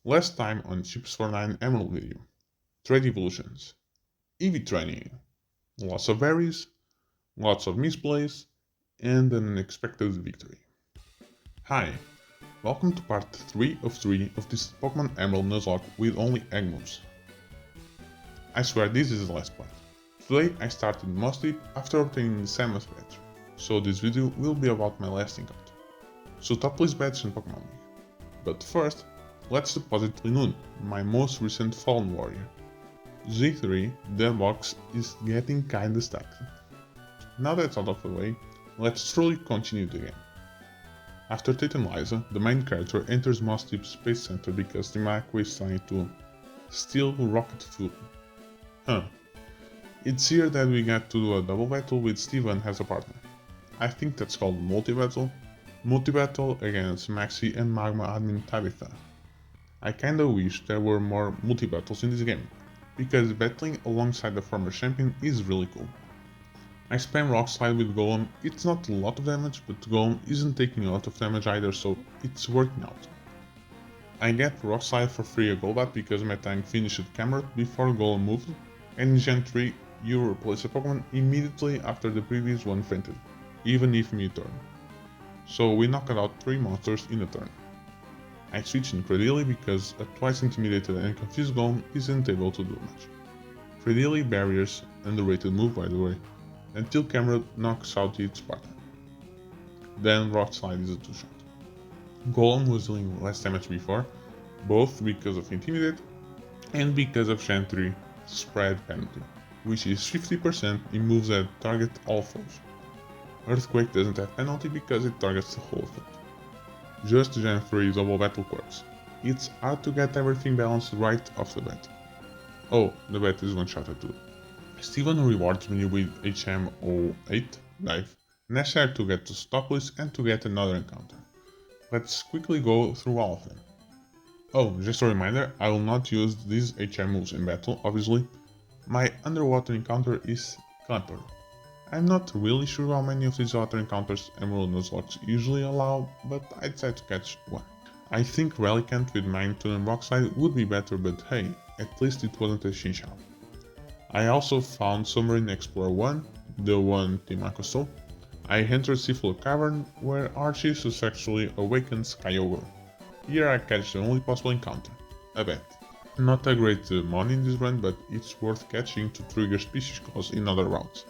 Last time on Chips for 9 Emerald video. Trade evolutions. EV training. Lots of berries, lots of misplays, and an unexpected victory. Hi, welcome to part 3 of this Pokemon Emerald Nuzlocke with only egg moves. I swear this is the last part. Today I started Mossdeep after obtaining the 7th badge, so this video will be about my last encounter. So top list badge in Pokémon League. But first, let's deposit Linoon, my most recent fallen warrior. Z3, the box is getting kinda stacked. Now that's out of the way, let's truly continue the game. After Tate and Liza, the main character enters Mossdeep Space Center because the Mako is trying to steal rocket fuel. It's here that we get to do a double battle with Steven as a partner. I think that's called multi-battle. Multi-battle against Maxi and Magma admin Tabitha. I kinda wish there were more multi-battles in this game, because battling alongside the former champion is really cool. I spam Rock Slide with Golem, it's not a lot of damage, but Golem isn't taking a lot of damage either, so it's working out. I get Rock Slide for free a Golbat because my tank finished Cameron before Golem moved, and in Gen 3 you replace a Pokemon immediately after the previous one fainted, even if mid-turn. So we knocked out 3 monsters in a turn. I switch in Credilli because a twice intimidated and confused Golem isn't able to do much. Credilli barriers, underrated move by the way, until Camera knocks out its partner. Then Rock Slide is a 2-shot. Golem was dealing less damage before, both because of Intimidate and because of Gen 3 Spread Penalty, which is 50% in moves that target all foes. Earthquake doesn't have penalty because it targets the whole field. Just Gen 3 double battle quirks. It's hard to get everything balanced right off the bat. Oh, the bat is one-shotted too. Steven rewards me with HM08 Dive, necessary to get to stock list and to get another encounter. Let's quickly go through all of them. Oh, just a reminder, I will not use these HM moves in battle, obviously. My underwater encounter is Clamper. I'm not really sure how many of these water encounters Emerald Nuzlocke usually allow, but I decided to catch one. I think Relicanth with Magnitude and Rock Slide would be better, but hey, at least it wasn't a Shinshao. I also found Submarine Explorer 1, the one Timako stole. I entered Seafloor Cavern, where Archie successfully awakens Kyogre. Here I catch the only possible encounter, a bat. Not a great mon in this run, but it's worth catching to trigger species calls in other routes.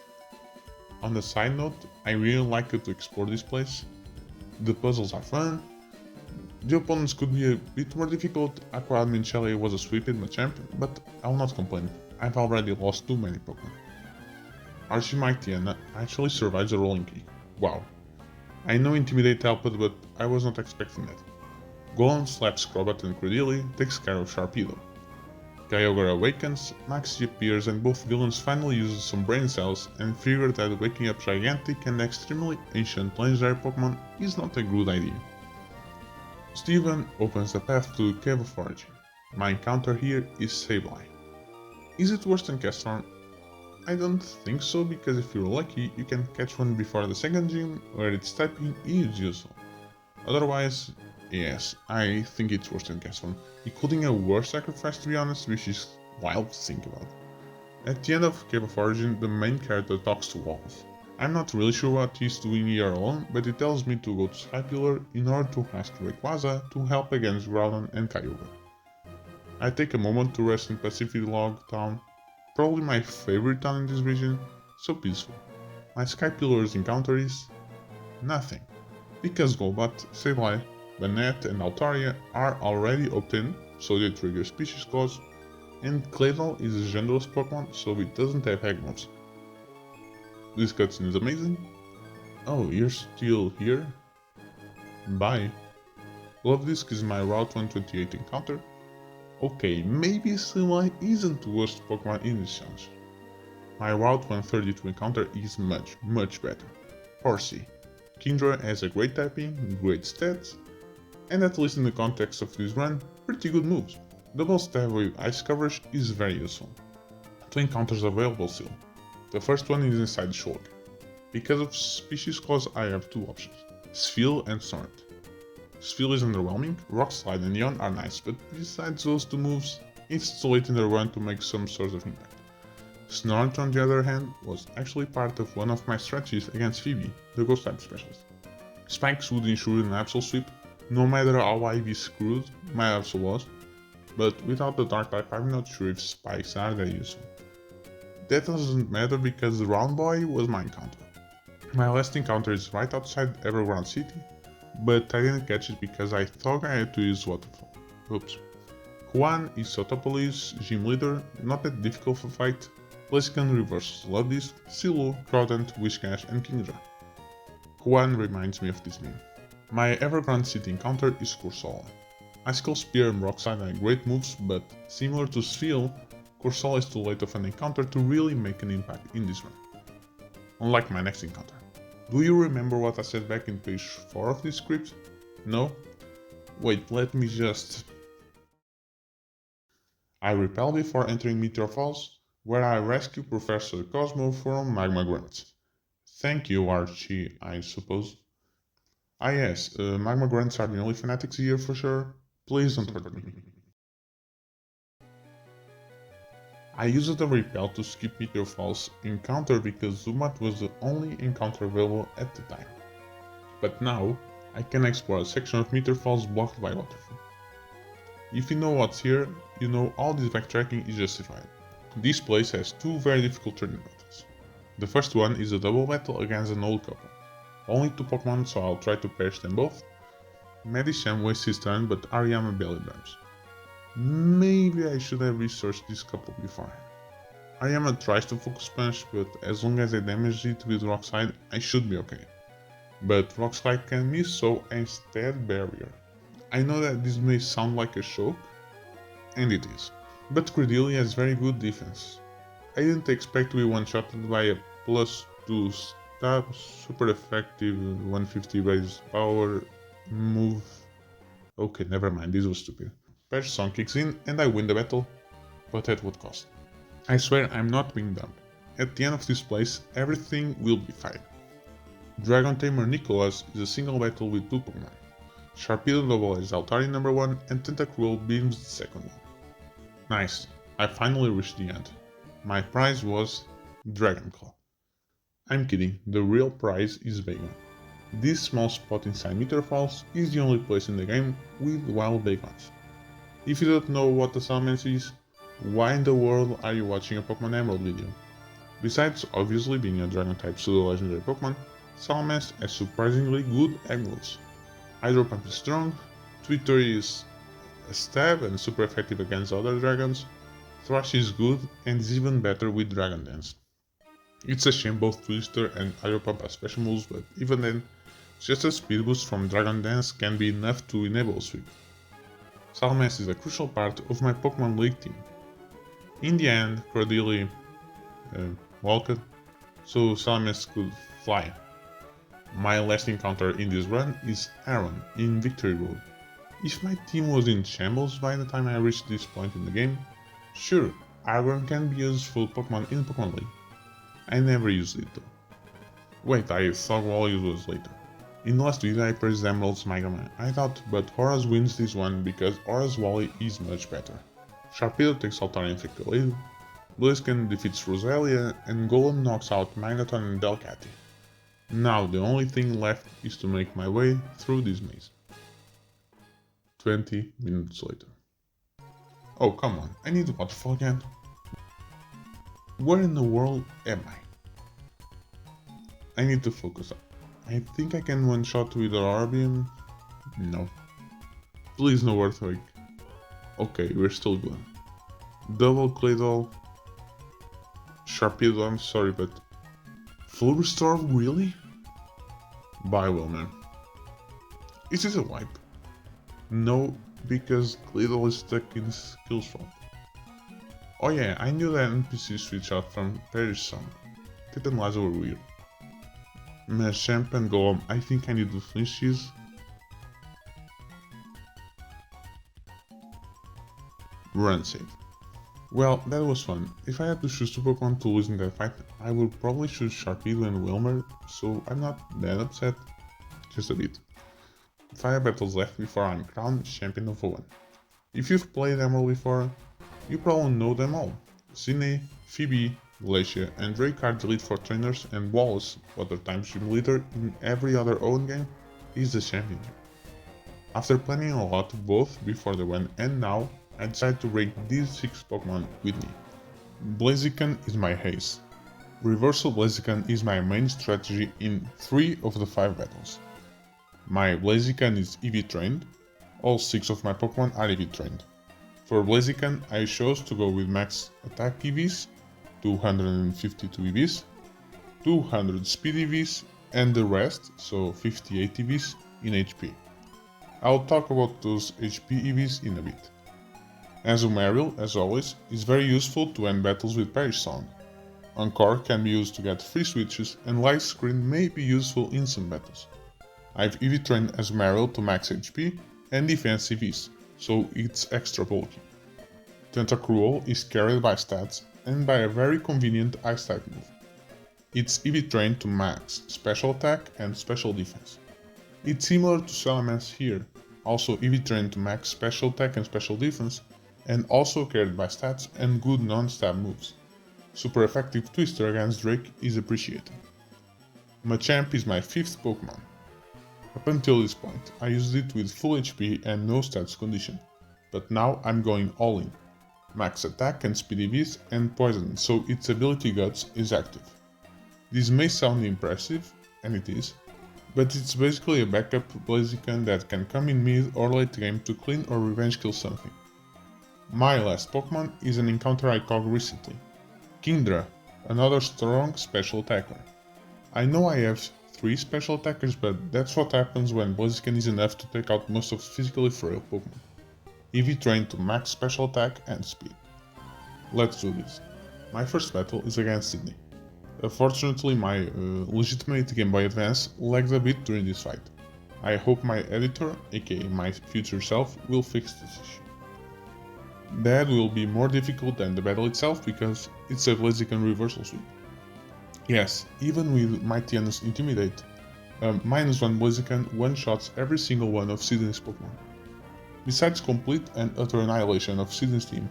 On the side note, I really like to explore this place. The puzzles are fun. The opponents could be a bit more difficult. Aqua Admin Shelly was a sweep in Machamp, but I'll not complain. I've already lost too many Pokemon. Archie Tiana actually survives a rolling kick. Wow. I know Intimidate helped, but I was not expecting that. Golem slaps Crobat and Credilli, takes care of Sharpedo. Kyogre awakens, Maxi appears and both villains finally use some brain cells and figure that waking up gigantic and extremely ancient legendary Pokemon is not a good idea. Steven opens the path to the Cave of Origin. My encounter here is Sableye. Is it worse than Castform? I don't think so, because if you're lucky you can catch one before the second gym where its typing is useful. Otherwise, yes, I think it's worse than Castform, including a worse sacrifice to be honest, which is wild to think about. At the end of Cave of Origin, the main character talks to Wallace. I'm not really sure what he's doing here alone, but he tells me to go to Skypillar in order to ask Rayquaza to help against Groudon and Kyogre. I take a moment to rest in Pacific Log Town, probably my favorite town in this region, so peaceful. My Skypillar's encounter is nothing, because Golbat, Sableye, Banette and Altaria are already obtained, so they trigger species clause, and Claydol is a genderless Pokemon, so it doesn't have egg moves. This cutscene is amazing. Oh, you're still here? Bye. Love-Disc is my Route 128 encounter. Okay, maybe Sableye isn't the worst Pokemon in this challenge. My Route 132 encounter is much better. Horsey. Kindra has a great typing, great stats, and at least in the context of this run, pretty good moves. Double stab with ice coverage is very useful. 2 encounters available still. The first one is inside Shulk. Because of species clause I have 2 options, Spheal and Snort. Sphere is underwhelming, Rock Slide and Yawn are nice, but besides those two moves, it's too late in the run to make some sort of impact. Snort, on the other hand, was actually part of one of my strategies against Phoebe, the Ghost type specialist. Spikes would ensure an Absol sweep, no matter how IV screwed my Absol was, but without the Dark type I'm not sure if Spikes are that useful. That doesn't matter because the Round Boy was my encounter. My last encounter is right outside Evergrande City, but I didn't catch it because I thought I had to use Waterfall. Oops. Juan is Sotopolis, gym leader, not that difficult of a fight. Blaziken reverses Love Disc, Silo, Crawdent, Whiscash and Kingdra. Juan reminds me of this meme. My Evergrande City encounter is Corsola. Icicle Spear and Rockside are great moves, but similar to Sphere, Corsola is too late of an encounter to really make an impact in this run. Unlike my next encounter. Do you remember what I said back in page 4 of this script? No? Wait, let me just... I repel before entering Meteor Falls, where I rescue Professor Cosmo from Magma Grunts. Thank you, Archie, I suppose. Ah yes, Magma Grunts are the only fanatics here for sure. Please don't hurt me. I used the repel to skip Meteor Falls encounter because Zumat was the only encounter available at the time. But now, I can explore a section of Meteor Falls blocked by Waterfall. If you know what's here, you know all this backtracking is justified. This place has two very difficult turning battles. The first one is a double battle against an old couple. Only two Pokemon, so I'll try to perish them both. Medicham wastes his turn, but Ariyama belly drums. Maybe I should have researched this couple beforehand. Ariyama tries to focus punch, but as long as I damage it with Rock Slide, I should be okay. But Rock Slide can miss, so I instead Barrier. I know that this may sound like a joke, and it is, but Cordelia has very good defense. I didn't expect to be one-shotted by a +2 stab, super effective 150 raise power move. Okay, never mind, this was stupid. Patch Song kicks in and I win the battle, but at what cost? I swear I'm not being dumb. At the end of this place, everything will be fine. Dragon Tamer Nicholas is a single battle with two Pokemon. Sharpedo double is Altari number 1 and Tentacruel beams the second one. Nice, I finally reached the end. My prize was Dragon Claw. I'm kidding, the real prize is Bacon. This small spot inside Meteor Falls is the only place in the game with wild Bacons. If you don't know what a Salamence is, why in the world are you watching a Pokemon Emerald video? Besides obviously being a Dragon-type pseudo-legendary Pokemon, Salamence has surprisingly good egg moves. Hydro Pump is strong, Twitter is a stab and super effective against other dragons, Thrash is good and is even better with Dragon Dance. It's a shame both Twister and Hydro Pump are special moves, but even then, just a speed boost from Dragon Dance can be enough to enable Sweep. Salamence is a crucial part of my Pokémon League team. In the end, Cordelia walked, so Salamence could fly. My last encounter in this run is Aaron in Victory Road. If my team was in shambles by the time I reached this point in the game, sure, Aaron can be a useful Pokemon in Pokémon League. I never used it though. Wait, I thought Wally was later. In the last video I praised Emerald's Magma, I thought, but Horace wins this one because Horace Wally is much better. Sharpedo takes Altari and Fake the lead, Blaziken defeats Roselia, and Golem knocks out Magneton and Delcatty. Now the only thing left is to make my way through this maze. 20 minutes later. Oh come on, I need the waterfall again. Where in the world am I? I need to focus up. I think I can one-shot with Aurora Beam. No. Please no Earthquake. Okay, we're still good. Double Claydol. Sharpedo, I'm sorry, but... Full Restore, really? Bye, Wilmer. Is this a wipe? No, because Claydol is stuck in Skill Swap. Oh yeah, I knew that NPC switch out from Perish Song. Tit and Lazo were weird. Machamp and Golem, I think I need to finish these. Run save. Well, that was fun. If I had to choose two Pokemon to lose in that fight, I would probably choose Sharpedo and Wilmer, so I'm not that upset. Just a bit. 5 battles left before I'm crowned champion of Owen. If you've played Emerald before, you probably know them all. Sidney, Phoebe, Glacia, and Drake are the lead 4 trainers, and Wallace, other time gym leader in every other Owen game, is the champion. After planning a lot both before the win and now, I decided to bring these 6 Pokemon with me. Blaziken is my ace. Reversal Blaziken is my main strategy in 3 of the 5 battles. My Blaziken is EV trained, all 6 of my Pokemon are EV trained. For Blaziken I chose to go with max attack EVs, 252 EVs, 200 speed EVs and the rest, so 58 EVs, in HP. I'll talk about those HP EVs in a bit. Azumarill, as always, is very useful to end battles with Perish Song. Encore can be used to get free switches, and Light Screen may be useful in some battles. I've EV trained Azumarill to max HP and defense EVs, so it's extra bulky. Tentacruel is carried by stats and by a very convenient Ice type move. It's EV trained to max special attack and special defense. It's similar to Salamence here, also EV trained to max special attack and special defense, and also carried by stats and good non-stab moves. Super effective Twister against Drake is appreciated. Machamp is my 5th Pokemon. Up until this point, I used it with full HP and no stats condition, but now I'm going all in. Max attack and speed EVs and poison, so its ability Guts is active. This may sound impressive, and it is, but it's basically a backup Blaziken that can come in mid or late game to clean or revenge kill something. My last Pokemon is an encounter I caught recently. Kingdra, another strong special attacker. I know I have 3 special attackers, but that's what happens when Blaziken is enough to take out most of physically frail Pokemon. EV trained to max special attack and speed. Let's do this. My first battle is against Sidney. Unfortunately, my legitimate Game Boy Advance lagged a bit during this fight. I hope my editor, aka my future self, will fix this issue. That will be more difficult than the battle itself because it's a Blaziken reversal sweep. Yes, even with Mighty's Intimidate, -1 Blaziken one-shots every single one of Sidney's Pokemon. Besides complete and utter annihilation of Sidney's team,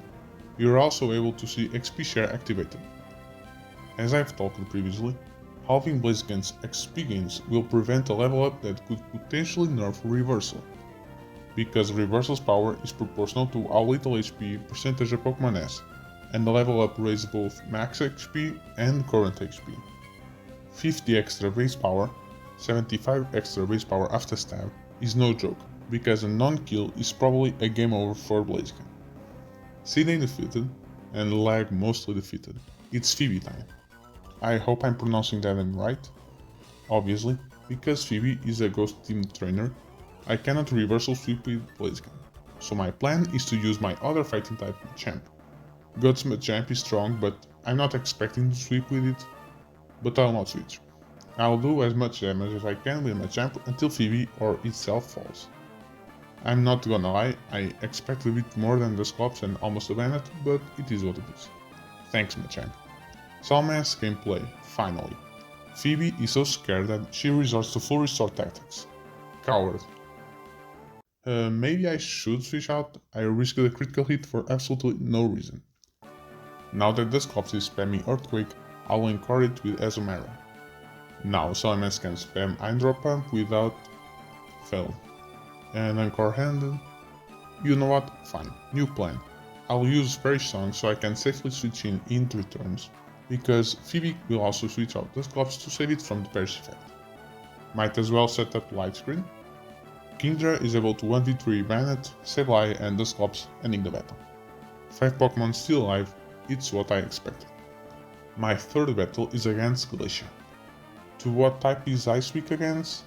you're also able to see XP share activated. As I've talked previously, halving Blaziken's XP gains will prevent a level up that could potentially nerf Reversal, because Reversal's power is proportional to how little HP percentage a Pokemon has, and the level up raises both max HP and current HP. 50 extra base power, 75 extra base power after stab is no joke, because a non-kill is probably a game over for Blaziken. Sidney defeated, and Lag mostly defeated. It's Phoebe time. I hope I'm pronouncing that name right. Obviously, because Phoebe is a ghost team trainer, I cannot reversal sweep with Blaziken, so my plan is to use my other fighting type Machamp. Guts Machamp is strong, but I'm not expecting to sweep with it, but I'll not switch. I'll do as much damage as I can with Machamp until Phoebe or itself falls. I'm not gonna lie, I expect a bit more than the Sclops and almost a Bennett, but it is what it is. Thanks Machamp. Salamence gameplay, finally. Phoebe is so scared that she resorts to full restore tactics. Coward. Maybe I should switch out, I risked a critical hit for absolutely no reason. Now that the Sclops is spamming Earthquake, I'll encore it with Azumarill. Now Salamence can spam Hydro Pump without fail. And Encore Handed. You know what? Fine. New plan. I'll use Perish Song so I can safely switch in 3 turns, because Phoebe will also switch out the Sclops to save it from the Perish effect. Might as well set up Light Screen. Kingdra is able to 1v3 Bennett, Sableye and the Sclops, ending the battle. 5 Pokemon still alive, it's what I expected. My third battle is against Glacia. To what type is Ice weak against?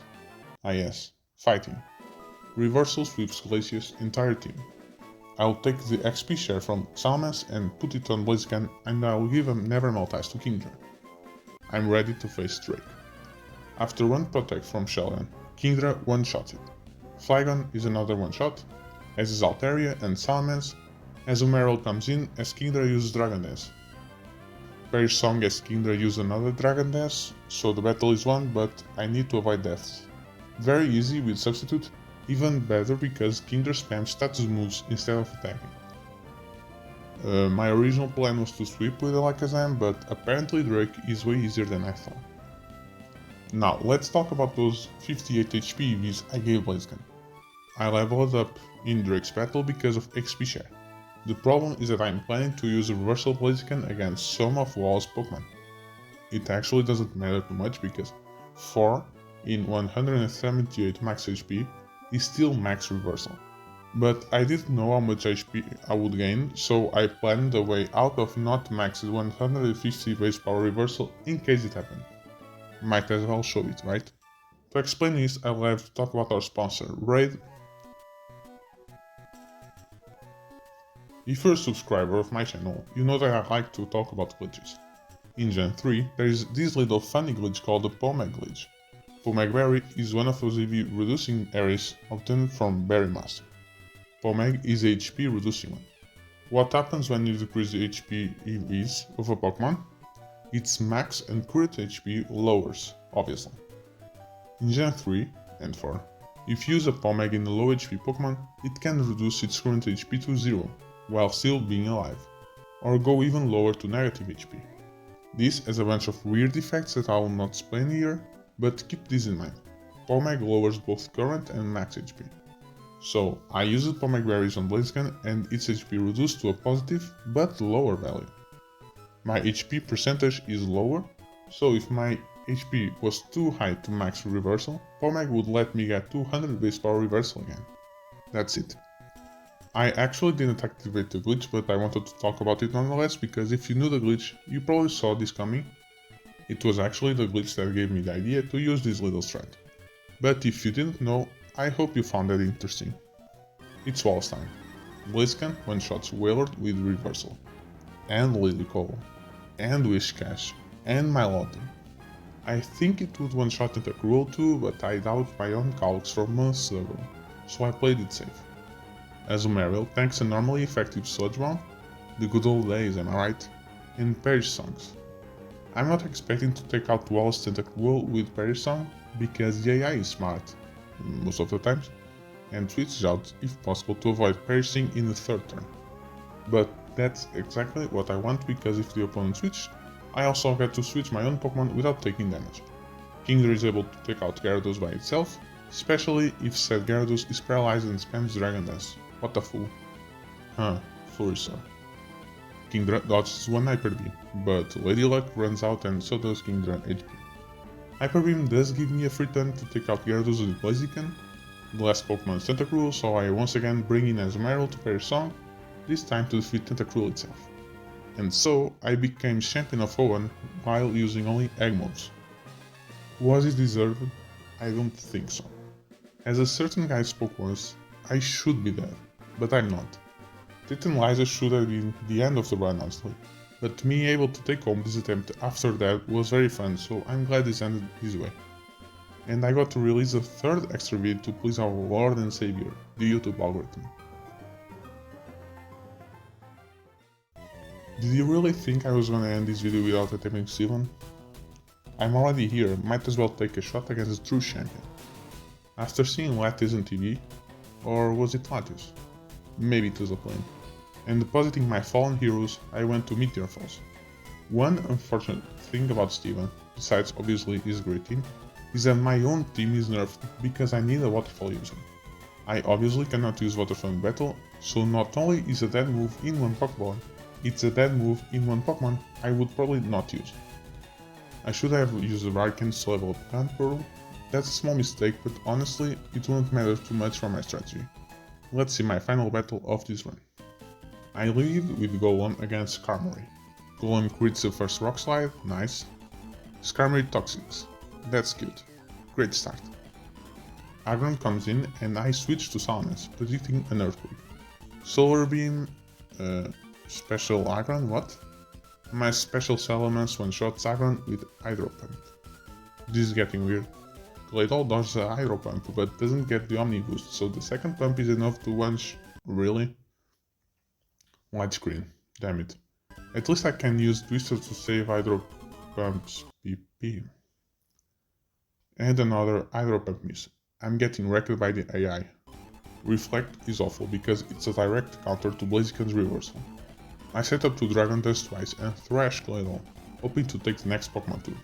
Ah yes, fighting. Reversal sweeps Glacia's entire team. I'll take the XP share from Salamence and put it on Blaziken, and I'll give a Never Melt Ice to Kingdra. I'm ready to face Drake. After one Protect from Shellion, Kingdra one-shots it. Flygon is another one-shot, as is Altaria and Salamence. Azumarill comes in as Kingdra uses Dragon Dance. Perish Song as Kingdra uses another Dragon Dance, so the battle is won, but I need to avoid deaths. Very easy with Substitute, Even better because Kinder spams status moves instead of attacking. My original plan was to sweep with Alakazam, but apparently Drake is way easier than I thought. Now let's talk about those 58 HP EVs I gave Blaziken. I leveled up in Drake's battle because of XP share. The problem is that I'm planning to use Reversal Blaziken against some of Wallace's Pokemon. It actually doesn't matter too much because 4 in 178 max HP is still max Reversal. But I didn't know how much HP I would gain, so I planned a way out of not maxed 150 base power Reversal in case it happened. Might as well show it, right? To explain this, I'll have to talk about our sponsor, Raid. If you're a subscriber of my channel, you know that I like to talk about glitches. In Gen 3, there is this little funny glitch called the Pomeg glitch. Pomeg Berry is one of those EV reducing areas obtained from Berry Master. Pomeg is a HP reducing one. What happens when you decrease the HP EVs of a Pokemon? Its max and current HP lowers, obviously. In Gen 3 and 4, if you use a Pomeg in a low HP Pokemon, it can reduce its current HP to 0, while still being alive, or go even lower to negative HP. This has a bunch of weird effects that I will not explain here, but keep this in mind. Pomeg lowers both current and max HP. So I used Pomeg Berries on Blaziken and its HP reduced to a positive but lower value. My HP percentage is lower, so if my HP was too high to max Reversal, Pomeg would let me get 200 base power Reversal again. That's it. I actually didn't activate the glitch, but I wanted to talk about it nonetheless because if you knew the glitch, you probably saw this coming. It was actually the glitch that gave me the idea to use this little strat. But if you didn't know, I hope you found that interesting. It's Wallace time. Blaziken one-shots Wailord with Reversal, and Lilycove, and Whiscash, and Milotic. I think it would one-shot Tentacruel too, but I doubt my own calcs from months ago, so I played it safe. Azumarill tanks a normally effective Sludge Bomb, the good old days, am I right? And Perish Songs. I'm not expecting to take out Wallace Tentacruel with Perish Song, because the AI is smart, most of the times, and switches out if possible to avoid perishing in the third turn. But that's exactly what I want because if the opponent switches, I also get to switch my own Pokemon without taking damage. Kingdra is able to take out Gyarados by itself, especially if said Gyarados is paralyzed and spams Dragon Dance. What a fool. Florissa. Kingdra dodges one Hyper Beam, but Lady Luck runs out and so does Kingdra HP. Hyper Beam does give me a free turn to take out Gyarados with Blaziken. The last Pokemon is Tentacruel, so I once again bring in Azumarill to Perish Song, this time to defeat Tentacruel itself. And so I became champion of O1 while using only Egg moves. Was it deserved? I don't think so. As a certain guy spoke once, I should be dead, but I'm not. Titan Liza should have been the end of the run honestly, but me able to take home this attempt after that was very fun, so I'm glad this ended this way. And I got to release a third extra vid to please our Lord and Savior, the YouTube algorithm. Did you really think I was gonna end this video without attempting Steven? I'm already here, might as well take a shot against the true champion. After seeing Latias on TV, or was it Latias? Maybe it was a plane. And depositing my fallen heroes, I went to Meteor Falls. One unfortunate thing about Steven, besides obviously his great team, is that my own team is nerfed because I need a waterfall user. I obviously cannot use waterfall in battle, so not only is a dead move in one Pokeball, it's a dead move in one Pokemon I would probably not use. I should have used the Rayquaza to level up Plant Portal. That's a small mistake, but honestly, it won't matter too much for my strategy. Let's see my final battle of this run. I lead with Golem against Skarmory. Golem crits the first Rock Slide, nice. Skarmory Toxics, that's cute, great start. Aggron comes in and I switch to Salamence, predicting an Earthquake. Solar Beam, Special Aggron, what? My Special Salamence one-shots Aggron with Hydro Pump. This is getting weird. Claydol dodges a Hydro Pump but doesn't get the Omni boost, so the second pump is enough to really? Widescreen, damn it. At least I can use Twister to save Hydro Pump's PP. And another Hydro Pump miss. I'm getting wrecked by the AI. Reflect is awful because it's a direct counter to Blaziken's reversal. I set up to Dragon Dust twice and Thrash Claydol, hoping to take the next Pokemon too.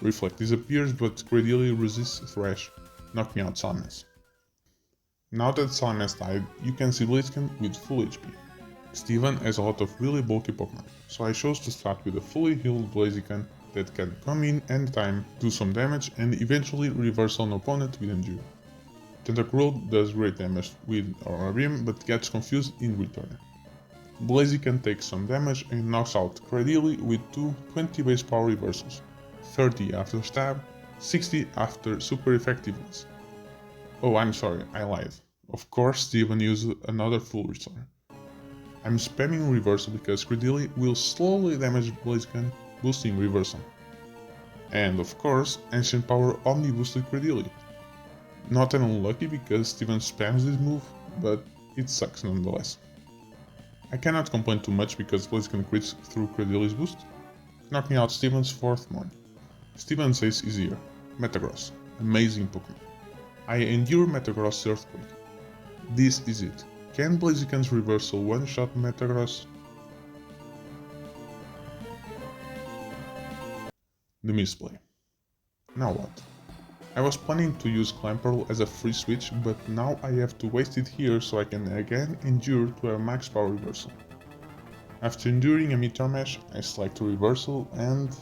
Reflect disappears but Cradily resists Thrash, knocking out Salamence. Now that Salamence died, you can see Blaziken with full HP. Steven has a lot of really bulky Pokemon, so I chose to start with a fully healed Blaziken that can come in anytime, do some damage and eventually reverse an opponent with Endure. Tentacruel does great damage with Aurora Beam but gets confused in return. Blaziken takes some damage and knocks out Cradily with two 20 base power reversals, 30 after stab, 60 after super effectiveness. Oh, I'm sorry, I lied. Of course Steven used another full restore. I'm spamming reversal because Cradily will slowly damage Blaziken, boosting reversal. And of course, Ancient Power Omni boosted Cradily. Not unlucky because Steven spams this move, but it sucks nonetheless. I cannot complain too much because Blaziken crits through Cradily's boost, knocking out Steven's 4th mon. Steven's ace is here, Metagross, amazing Pokemon. I endure Metagross Earthquake. This is it. Can Blaziken's reversal one-shot Metagross? The misplay. Now what? I was planning to use Clamperl as a free switch, but now I have to waste it here so I can again endure to a max power reversal. After enduring a Meteor Mash, I select a reversal and...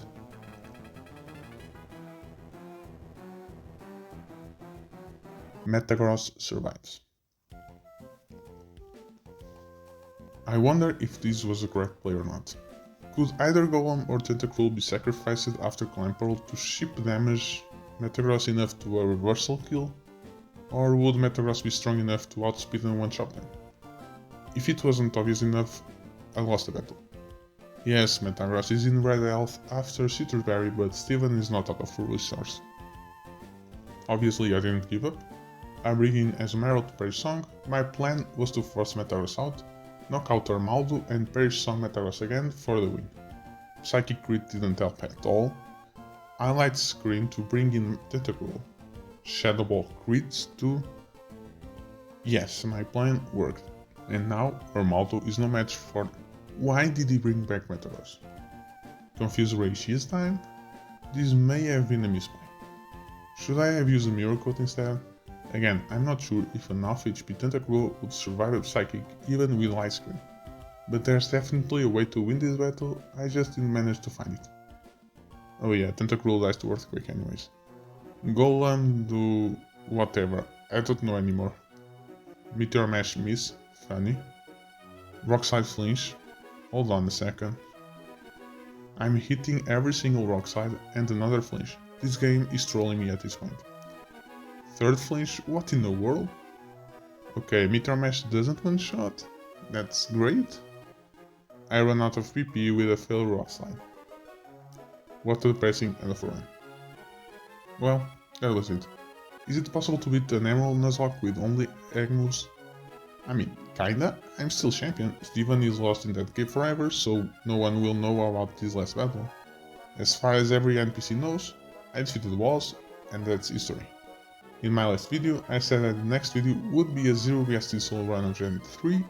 Metagross survives. I wonder if this was the correct play or not. Could either Golem or Tentacruel be sacrificed after Clamperl to ship damage Metagross enough to a reversal kill? Or would Metagross be strong enough to outspeed and one-shot them? If it wasn't obvious enough, I lost the battle. Yes, Metagross is in red health after Citrus Berry, but Steven is not out of full resource. Obviously I didn't give up. I bring in Emerald to Perish Song. My plan was to force Metagross out, knock out Armaldo and Perish Song Metagross again for the win. Psychic Crit didn't help at all. I light Screen to bring in Tentacruel. Shadow Ball crits too. Yes, my plan worked. And now Armaldo is no match for... Why did he bring back Metagross? Confuse Reishi this time? This may have been a misplay. Should I have used a Mirror Coat instead? Again, I'm not sure if an off HP Tentacruel would survive a Psychic even with Light Screen. But there's definitely a way to win this battle, I just didn't manage to find it. Oh yeah, Tentacruel dies to Earthquake anyways. Golem do... whatever, I don't know anymore. Meteor Mash miss, funny. Rock Slide flinch, hold on a second. I'm hitting every single Rock Slide and another flinch. This game is trolling me at this point. Third flinch, what in the world? Okay, Meteor Mash doesn't one-shot. That's great. I run out of PP with a failed Rock Slide. Water Pressing and a Run. Well, that was it. Is it possible to beat an Emerald Nuzlocke with only egg moves? I mean, kinda. I'm still champion. Steven is lost in that cave forever, so no one will know about this last battle. As far as every NPC knows, I defeated Wallace, and that's history. In my last video, I said that the next video would be a 0BST solo run of Gen 3.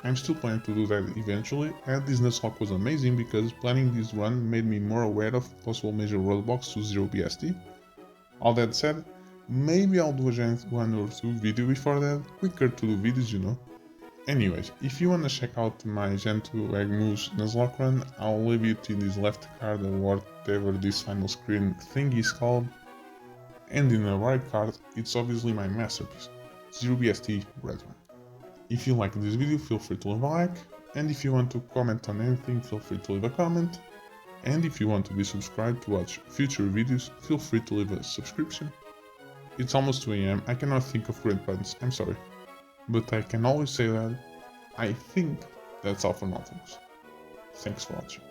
I'm still planning to do that eventually, and this Nuzlocke was amazing because planning this run made me more aware of possible major roadblocks to 0BST. All that said, maybe I'll do a Gen 1 or 2 video before that, quicker to do videos, you know. Anyways, if you wanna check out my Gen 2 Egg Moves Nuzlocke run, I'll leave it in this left card or whatever this final screen thing is called. And in the right card, it's obviously my masterpiece, 0BST Red One. If you liked this video, feel free to leave a like, and if you want to comment on anything, feel free to leave a comment, and if you want to be subscribed to watch future videos, feel free to leave a subscription. It's almost 2 AM, I cannot think of great puns, I'm sorry. But I can always say that I think that's all for now, folks. Thanks for watching.